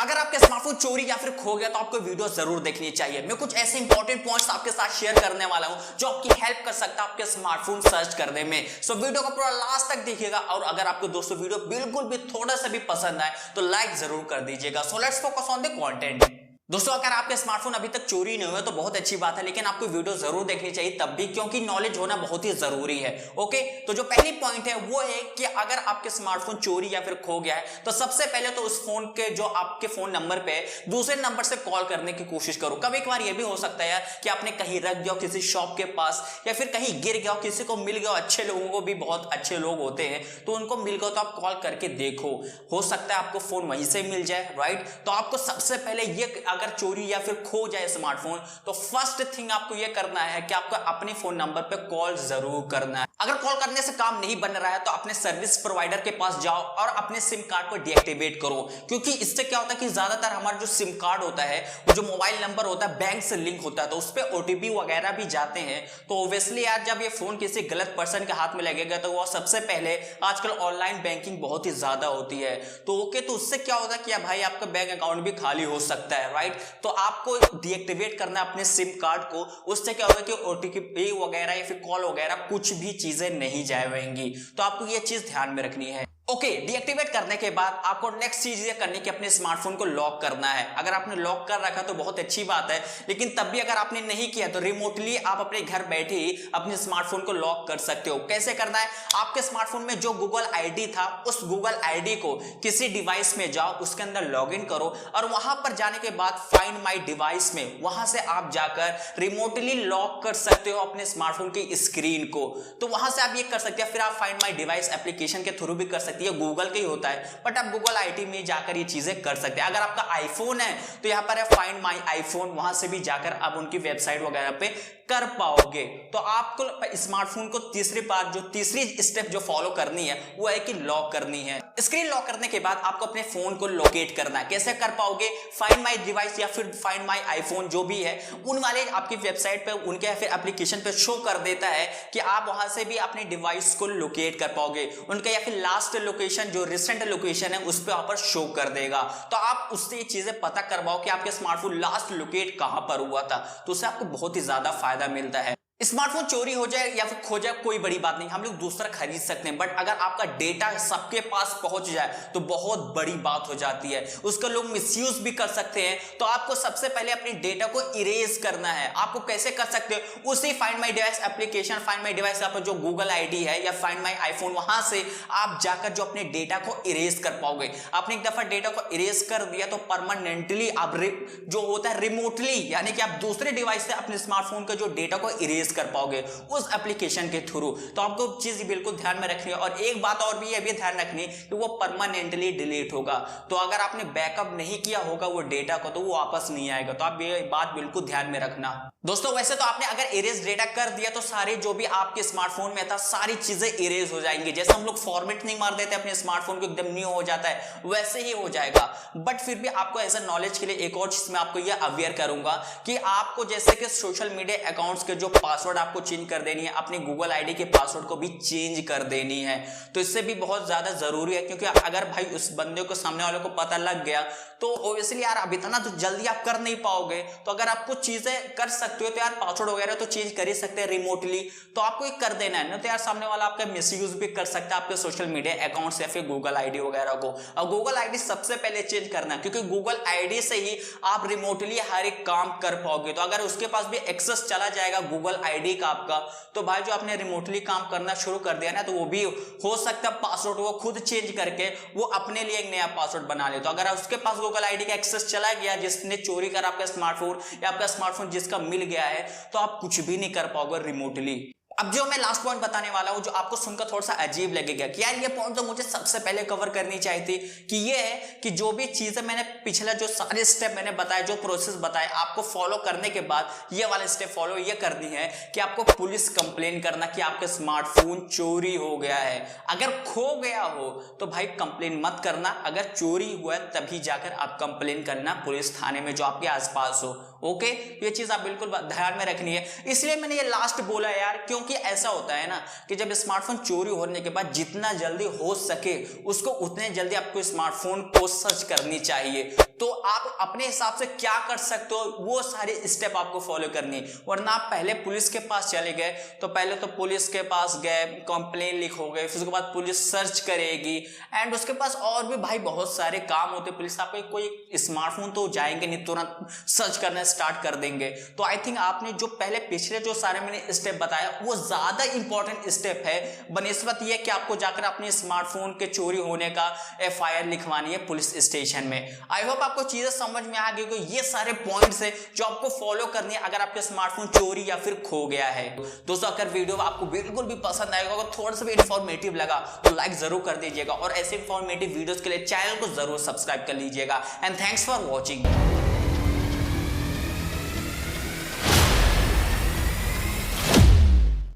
अगर आपका स्मार्टफोन चोरी या फिर खो गया तो आपको वीडियो जरूर देखनी चाहिए। मैं कुछ ऐसे इंपॉर्टेंट पॉइंट्स आपके साथ शेयर करने वाला हूं जो आपकी हेल्प कर सकता है आपके स्मार्टफोन सर्च करने में। सो वीडियो को पूरा लास्ट तक देखिएगा और अगर आपको दोस्तों वीडियो बिल्कुल भी थोड़ा सा भी पसंद आए तो लाइक जरूर कर दीजिएगा। So let's focus on the content. दोस्तों अगर आपके स्मार्टफोन अभी तक चोरी नहीं हुआ तो बहुत अच्छी बात है, लेकिन आपको वीडियो जरूर देखनी चाहिए तब भी, क्योंकि नॉलेज होना बहुत ही जरूरी है। ओके, तो जो पहली पॉइंट है वो है कि अगर आपके स्मार्टफोन चोरी या फिर खो गया है तो सबसे पहले तो उस फोन के जो आपके फोन नंबर पे है दूसरे नंबर से कॉल करने की कोशिश करो। कभी कभार ये भी हो सकता है यार कि आपने कहीं रख दिया किसी शॉप के पास या फिर कहीं गिर गया, किसी को मिल गया, अच्छे लोगों को भी बहुत अच्छे लोग होते हैं तो उनको मिल गया तो आप कॉल करके देखो, हो सकता है आपको फोन वहीं से मिल जाए। राइट, तो आपको सबसे पहले ये अगर चोरी या फिर खो जाए स्मार्टफोन तो फर्स्ट थिंग आपको यह करना है कि आपको अपने फोन नंबर पे कॉल जरूर करना है। अगर कॉल करने से काम नहीं बन रहा है तो अपने सर्विस प्रोवाइडर के पास जाओ और अपने सिम कार्ड को डीएक्टिवेट करो, क्योंकि इससे क्या होता है कि ज्यादातर हमारा जो सिम कार्ड होता है वो जो मोबाइल नंबर होता है बैंक से लिंक होता है तो उस पर ओटीपी वगैरह भी जाते हैं। तो ऑब्वियसली यार जब ये फोन किसी गलत पर्सन के हाथ में लगेगा तो वो सबसे पहले, आजकल ऑनलाइन बैंकिंग बहुत ही ज्यादा होती है तो ओके, तो उससे क्या होता है कि भाई आपका बैंक अकाउंट भी खाली हो सकता है। राइट, तो आपको डीएक्टिवेट करना है अपने सिम कार्ड को। उससे क्या होगा कि ओटीपी वगैरह या फिर कॉल वगैरह कुछ भी चीजें नहीं जाएंगी, तो आपको ये चीज ध्यान में रखनी है। ओके, डीएक्टिवेट करने के बाद आपको नेक्स्ट चीज ये करनी कि अपने स्मार्टफोन को लॉक करना है। अगर आपने लॉक कर रखा तो बहुत अच्छी बात है, लेकिन तब भी अगर आपने नहीं किया तो रिमोटली आप अपने घर बैठे ही अपने स्मार्टफोन को लॉक कर सकते हो। कैसे करना है? आपके स्मार्टफोन में जो गूगल आईडी था उस गूगल आईडी को किसी डिवाइस में जाओ, उसके अंदर लॉग इन करो और वहां पर जाने के बाद फाइंड माई डिवाइस में वहां से आप जाकर रिमोटली लॉक कर सकते हो अपने स्मार्टफोन की स्क्रीन को। तो वहां से आप ये कर सकते हैं। फिर आप फाइंड माई डिवाइस एप्लीकेशन के थ्रू भी कर सकते हैं, ये गूगल का ही होता है बट आप गूगल आईडी में जाकर ये चीजें कर सकते हैं। अगर आपका आईफोन है तो यहां पर है फाइंड माई आईफोन, वहां से भी जाकर आप उनकी वेबसाइट वगैरह पे कर पाओगे। तो आपको स्मार्टफोन को तीसरी स्टेप जो फॉलो करनी है वो है कि लॉक करनी है। स्क्रीन लॉक करने के बाद आपको अपने फोन को लोकेट करना है। कैसे कर पाओगे? फाइंड माई डिवाइस या फिर फाइंड माई आईफोन जो भी है उन वाले आपकी वेबसाइट पे, उनके या फिर एप्लीकेशन पे शो कर देता है कि आप वहां से भी अपने डिवाइस को लोकेट कर पाओगे। उनका या फिर लास्ट लोकेशन जो रिसेंट लोकेशन है उस पर वहां पर शो कर देगा, तो आप उससे ये चीजें पता कर पाओ कि आपके स्मार्टफोन लास्ट लोकेट कहां पर हुआ था, तो उससे आपको बहुत ही ज्यादा फायदा मिलता है। स्मार्टफोन चोरी हो जाए या फिर खो जाए कोई बड़ी बात नहीं, हम लोग दूसरा खरीद सकते हैं, बट अगर आपका डेटा सबके पास पहुंच जाए तो बहुत बड़ी बात हो जाती है, उसका लोग मिसयूज भी कर सकते हैं। तो आपको सबसे पहले अपने डेटा को इरेज करना है। आपको कैसे कर सकते हो? उसी find my device application, find my device पर जो गूगल आईडी है या फाइंड माई आईफोन, वहां से आप जाकर जो अपने डेटा को इरेज कर पाओगे। आपने एक दफा डेटा को इरेज कर दिया तो परमानेंटली आप जो होता है रिमोटली, यानी कि आप दूसरे डिवाइस से अपने स्मार्टफोन का जो डेटा को इरेज कर पाओगे उस एप्लीकेशन के थ्रू। तो आपको चीज बिल्कुल ध्यान में रखनी है। और एक बात और भी, ये भी ध्यान रखनी है कि वो परमानेंटली डिलीट होगा, तो अगर आपने बैकअप नहीं किया होगा वो डेटा को तो वो वापस नहीं आएगा। तो आप ये बात बिल्कुल ध्यान में रखना। दोस्तों वैसे तो आपने अगर इरेज डेटा कर दिया तो सारे जो भी आपके स्मार्टफोन में था सारी चीजें इरेज हो जाएंगी। जैसे हम लोग फॉर्मेट नहीं मार देते अपने स्मार्टफोन को, एकदम न्यू हो जाता है, वैसे ही हो जाएगा। बट फिर भी आपको ऐसा नॉलेज के लिए एक और चीज मैं आपको ये अवेयर करूंगा कि आपको जैसे कि सोशल मीडिया अकाउंट्स के जो पासवर्ड आपको चेंज कर देनी है, अपने गूगल आईडी के पासवर्ड को भी चेंज कर देनी है। तो इससे भी बहुत ज्यादा जरूरी है, क्योंकि अगर भाई उस बंदे को, सामने वाले को पता लग गया तो ऑब्वियसली यार अब इतना तो जल्दी आप कर नहीं पाओगे। तो अगर आप कुछ चीजें कर सकते हो तो यार पासवर्ड वगैरह तो चेंज कर ही सकते हैं रिमोटली, तो आपको ये कर देना है ना। तो यार सामने वाला आपका मिसयूज भी कर सकता है आपके सोशल मीडिया अकाउंट या फिर गूगल आईडी वगैरह को। और गूगल आईडी सबसे पहले चेंज करना है, क्योंकि गूगल आईडी से ही आप रिमोटली हर एक काम कर पाओगे। तो अगर उसके पास भी एक्सेस चला जाएगा गूगल आईडी का आपका, तो भाई जो आपने रिमोटली काम करना शुरू कर दिया ना, तो वो भी हो सकता है पासवर्ड वो खुद चेंज करके वो अपने लिए एक नया पासवर्ड बना ले। तो अगर उसके पास गूगल आईडी का एक्सेस चला गया, जिसने चोरी कर आपका स्मार्टफोन या आपका स्मार्टफोन जिसका मिल गया है, तो आप कुछ भी नहीं कर पाओगे रिमोटली। अब जो मैं लास्ट पॉइंट बताने वाला हूं जो आपको सुनकर थोड़ा सा अजीब लगेगा कि यार ये पॉइंट तो मुझे सबसे पहले कवर करनी चाहिए थी, कि ये है कि जो भी चीजें मैंने पिछला जो सारे स्टेप मैंने बताए, जो प्रोसेस बताए, आपको फॉलो करने के बाद ये वाले स्टेप फॉलो ये करनी है कि आपको पुलिस कंप्लेन करना कि आपका स्मार्टफोन चोरी हो गया है। अगर खो गया हो तो भाई कंप्लेन मत करना, अगर चोरी हुआ तभी जाकर आप कंप्लेन करना पुलिस थाने में जो आपके आसपास हो। ओके, ये चीज आप बिल्कुल ध्यान में रखनी है। इसलिए मैंने ये लास्ट बोला यार, क्योंकि ऐसा होता है ना कि जब स्मार्टफोन चोरी होने के बाद जितना जल्दी हो सके उसको उतने जल्दी आपको स्मार्टफोन को सर्च करनी चाहिए। तो आप अपने हिसाब से क्या कर सकते हो वो सारे स्टेप आपको फॉलो करनी है। वरना आप पहले पुलिस के पास चले गए तो पहले तो पुलिस के पास गए, कंप्लेन लिखोगे, फिर उसके बाद पुलिस सर्च करेगी एंड उसके पास और भी भाई बहुत सारे काम होते। पुलिस आपको कोई स्मार्टफोन तो जाएंगे नहीं, तुरंत सर्च करना स्टार्ट कर देंगे। तो आई थिंक आपने जो पहले पिछले जो सारे मैंने स्टेप बताया वो ज्यादा इंपॉर्टेंट स्टेप है बनिस्बत ये कि आपको जाकर अपने स्मार्टफोन के चोरी होने का FIR लिखवानी है पुलिस स्टेशन में। आई होप आपको चीजें समझ में आ गई। ये सारे पॉइंट्स है जो आपको फॉलो करनी है अगर आपके स्मार्टफोन चोरी या फिर खो गया है। दोस्तों अगर वीडियो आपको बिल्कुल भी पसंद आएगा, अगर थोड़ा सा भी इंफॉर्मेटिव लगा तो लाइक जरूर कर दीजिएगा और ऐसे इंफॉर्मेटिव वीडियोस के लिए चैनल को जरूर सब्सक्राइब कर लीजिएगा। And thanks for watching.